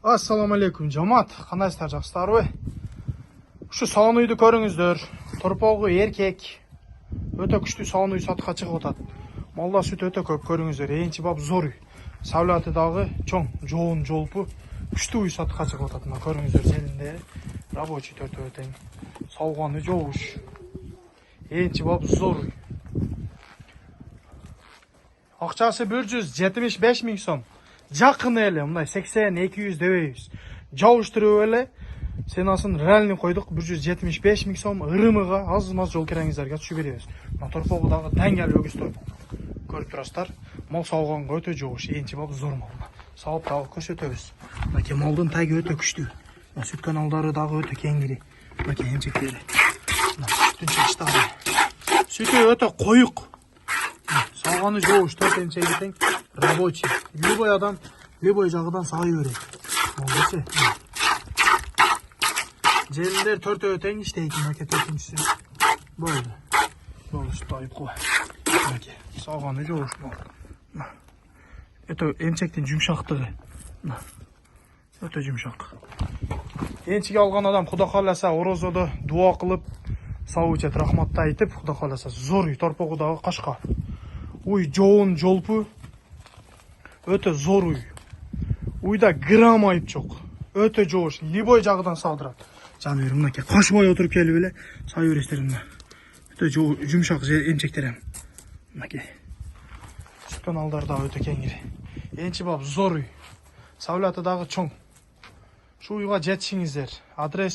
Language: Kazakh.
Assalamu alaikum жамаат, кандайсыздар, жакшысыздарбы? Ушу салон үйдү көрүңүздөр. Торпогу эркек. Өтө күчтүү салон үй сатыкка чыгып атат. Малда сүт өтө көп көрүңүздөр. Энчи бап зор үй. Савлаты дагы чоң, жоон жолпу. Күчтүү үй сатыкка чыгып атат. Мына көрүңүздөр, желинде рабочий төртөө тең. Салганы жоуш. Энчи бап зор үй. Акчасы 175 миң сом. Жақын әлі, мұндай 80-200 дебейбіз. Жауыштырып әлі, сенасын реальный қойдық 175 миң сом. Ырымыға аз-маз жол кереңіздерге түші береміз. Торпогу дагы дәңгәл өгіз торпог. Көріп тұрасыздар, мал сауғанға өтө жоғыш, енчі бап зор мал. Сауып дагы көрсөтөбүз. Мынакей малдың тайы өтө күчтүү. Сүт каналдары дагы өтө кеңири. Мынакей эмчектери. Сүттүн чыгыштары. Сүтү өтө коюк. Сауғаны жоғыш, 4 эмчеги тең. Рабочий. Любой адам, любой жағыдан сағай өрет. Молдасы. Желіндер төртөө тең іштейді. Мәке төртіншісі. Болды. Болышты айып қой. Мәке. Сауғаны жоғыш бол. Өтө емчектен жұмшақтығы. Өтө жұмшақ. Енчіге алған адам құда қаласа орозоды дуа қылып, сау үчет рахматты айтып, құда қаласа зор үй. Торпогудағы қашқа. Уй жоон жолпу. Өтө зор үй. Уйда грамм айып жоқ. Өтө жоғыш. Любой жағыдан салдырат. Жаны берім, мынакей қашбай отырып келіп еле. Сай өрестерімді. Өтө жұмшақ емчектерім. Мынакей. Сүт каналдарда өтө кеңири. Енчи бап зор үй. Савлаты дагы чоң. Шу уйга жетишиңиздер. Адрес